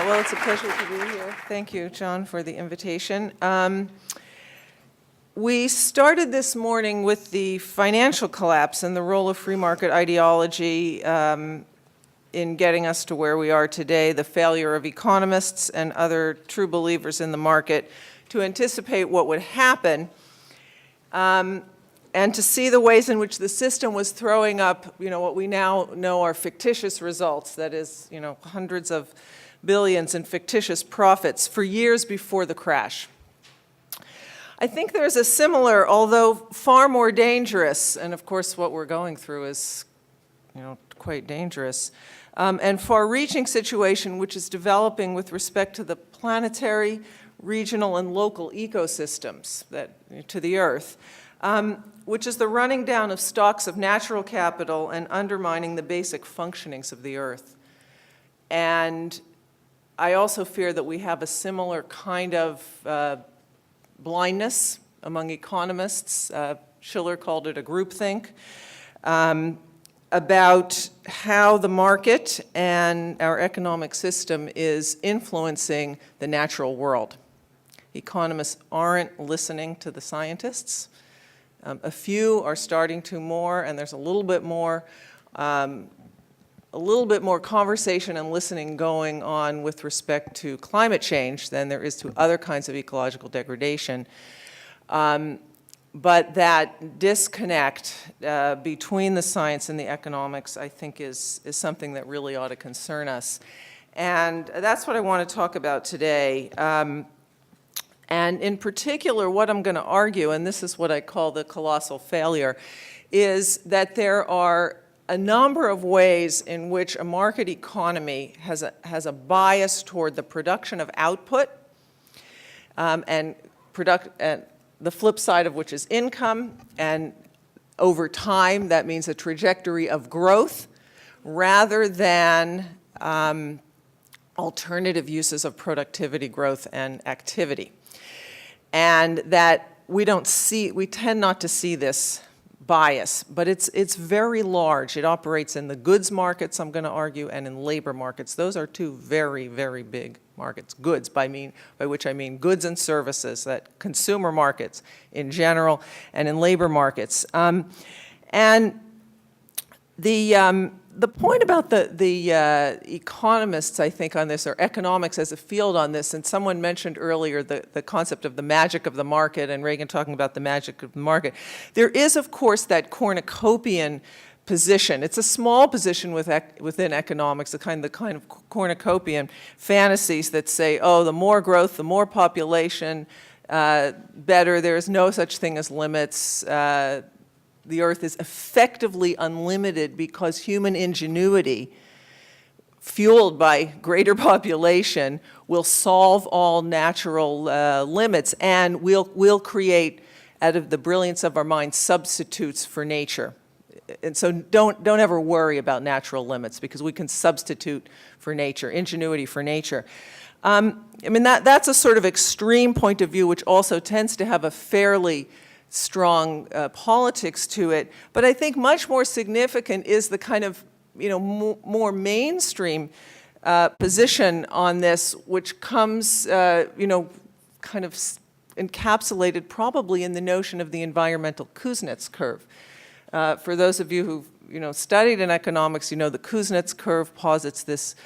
Well, it's a pleasure to be here. Thank you, John, for the invitation. We started this morning with the financial collapse and the role of free market ideology in getting us to where we are today, the failure of economists and other true believers in the market to anticipate what would happen, and to see the ways in which the system was throwing up, what we now know are fictitious results, that is, hundreds of billions in fictitious profits for years before the crash. I think there's a similar, although far more dangerous, and of course what we're going through is, quite dangerous, and far-reaching situation which is developing with respect to the planetary, regional, and local ecosystems to the Earth, which is the running down of stocks of natural capital and undermining the basic functionings of the Earth. And I also fear that we have a similar kind of blindness among economists. Schiller called it a groupthink, about how the market and our economic system is influencing the natural world. Economists aren't listening to the scientists. A few are starting to more, and there's a little bit more conversation and listening going on with respect to climate change than there is to other kinds of ecological degradation. But that disconnect between the science and the economics, I think, is something that really ought to concern us. And that's what I want to talk about today. And in particular, what I'm going to argue, and this is what I call the colossal failure, is that there are a number of ways in which a market economy has a bias toward the production of output, and the flip side of which is income, and over time that means a trajectory of growth rather than alternative uses of productivity, growth, and activity. And that we tend not to see this bias, but it's very large. It operates in the goods markets, I'm going to argue, and in labor markets. Those are two very, very big markets. Goods, by which I mean goods and services, that consumer markets in general, and in labor markets. And the point about the economists, I think, on this, or economics as a field on this, and someone mentioned earlier the concept of the magic of the market, and Reagan talking about the magic of the market. There is, of course, that cornucopian position. It's a small position within economics, the kind of cornucopian fantasies that say, oh, the more growth, the more population, better. There is no such thing as limits. The Earth is effectively unlimited because human ingenuity, fueled by greater population, will solve all natural limits, and we'll create, out of the brilliance of our minds, substitutes for nature. And so don't ever worry about natural limits, because we can substitute for nature, ingenuity for nature. That's a sort of extreme point of view, which also tends to have a fairly strong politics to it, but I think much more significant is the kind of more mainstream position on this, which comes kind of encapsulated probably in the notion of the environmental Kuznets curve. For those of you who've studied in economics, the Kuznets curve posits this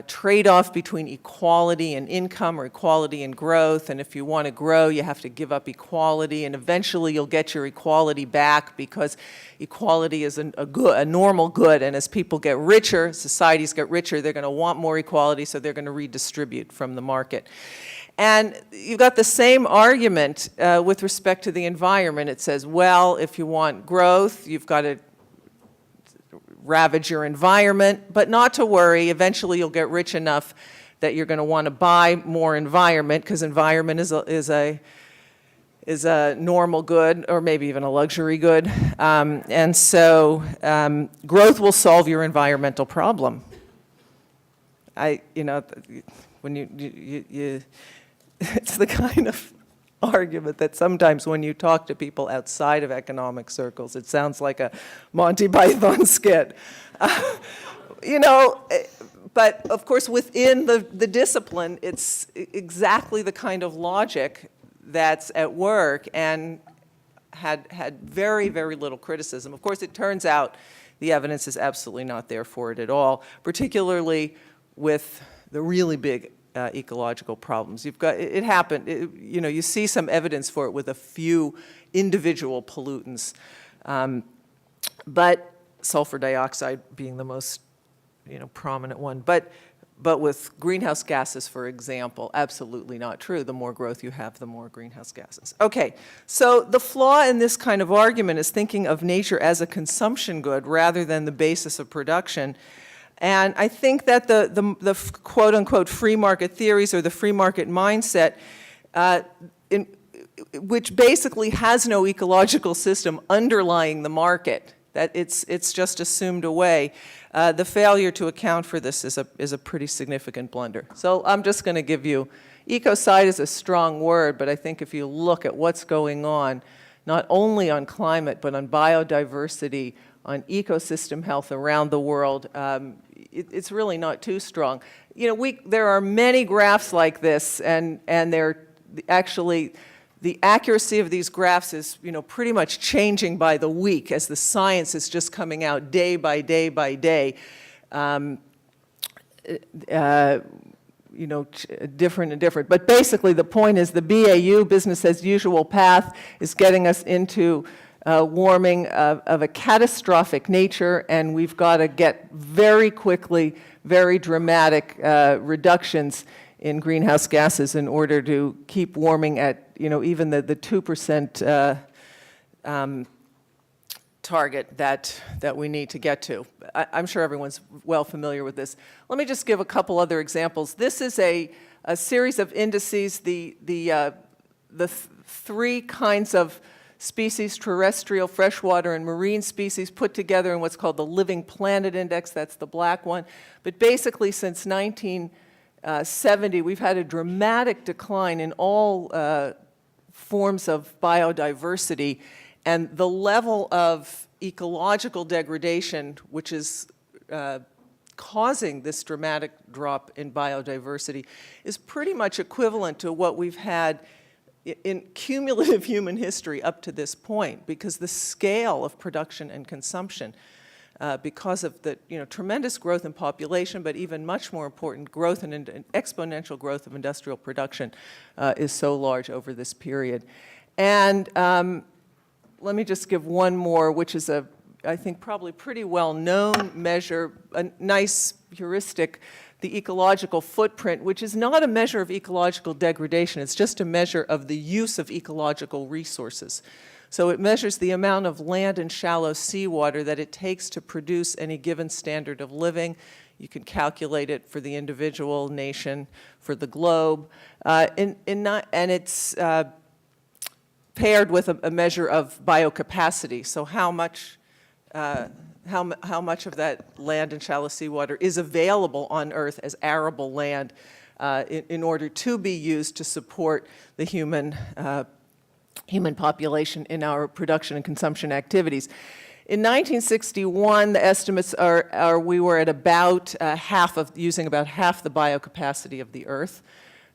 trade-off between equality and income, or equality and growth, and if you want to grow, you have to give up equality, and eventually you'll get your equality back, because equality is a normal good, and as people get richer, societies get richer, they're going to want more equality, so they're going to redistribute from the market. And you've got the same argument with respect to the environment. It says, well, if you want growth, you've got to ravage your environment, but not to worry, eventually you'll get rich enough that you're going to want to buy more environment, because environment is a normal good, or maybe even a luxury good. And so growth will solve your environmental problem. When it's the kind of argument that sometimes when you talk to people outside of economic circles, it sounds like a Monty Python skit. But of course, within the discipline, it's exactly the kind of logic that's at work and had very, very little criticism. Of course, it turns out the evidence is absolutely not there for it at all, particularly with the really big ecological problems. You've got, it happened, you know, you see some evidence for it with a few individual pollutants, but sulfur dioxide being the most, you know, prominent one. But with greenhouse gases, for example, absolutely not true. The more growth you have, the more greenhouse gases. Okay, so the flaw in this kind of argument is thinking of nature as a consumption good rather than the basis of production. And I think that the quote-unquote free market theories or the free market mindset, which basically has no ecological system underlying the market, that it's just assumed away. The failure to account for this is a pretty significant blunder. So I'm just going to give you, ecocide is a strong word, but I think if you look at what's going on, not only on climate, but on biodiversity, on ecosystem health around the world, it's really not too strong. You know, there are many graphs like this, and they're actually, the accuracy of these graphs is, you know, pretty much changing by the week as the science is just coming out day by day by day. You know, different and different. But basically the point is the BAU, business as usual path, is getting us into warming of a catastrophic nature, and we've got to get very quickly, very dramatic reductions in greenhouse gases in order to keep warming at, you know, even the 2% target that we need to get to. I'm sure everyone's well familiar with this. Let me just give a couple other examples. This is a series of indices, the three kinds of species, terrestrial, freshwater, and marine species put together in what's called the Living Planet Index. That's the black one. But basically, since 1970, we've had a dramatic decline in all forms of biodiversity, and the level of ecological degradation, which is causing this dramatic drop in biodiversity, is pretty much equivalent to what we've had in cumulative human history up to this point, because the scale of production and consumption, because of the, you know, tremendous growth in population, but even much more important, growth and exponential growth of industrial production is so large over this period. And let me just give one more, which is I think probably pretty well-known measure, a nice heuristic, the ecological footprint, which is not a measure of ecological degradation. It's just a measure of the use of ecological resources. So it measures the amount of land and shallow seawater that it takes to produce any given standard of living. You can calculate it for the individual nation, for the globe. And it's paired with a measure of biocapacity. So how much of that land and shallow seawater is available on Earth as arable land in order to be used to support the human population in our production and consumption activities. In 1961, the estimates are we were at about using about half the biocapacity of the Earth.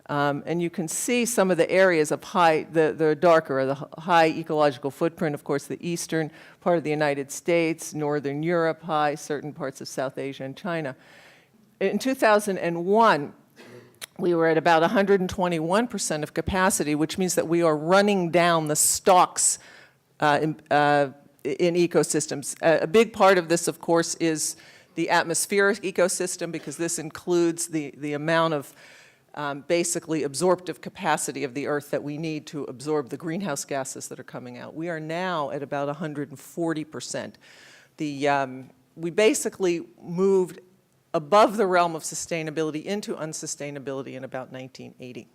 And you can see some of the areas of the darker, the high ecological footprint, of course, the eastern part of the United States, northern Europe, high, certain parts of South Asia and China. In 2001, we were at about 121% of capacity, which means that we are running down the stocks in ecosystems. A big part of this, of course, is the atmospheric ecosystem, because this includes the amount of basically absorptive capacity of the Earth that we need to absorb the greenhouse gases that are coming out. We are now at about 140%. We basically moved above the realm of sustainability into unsustainability in about 1980.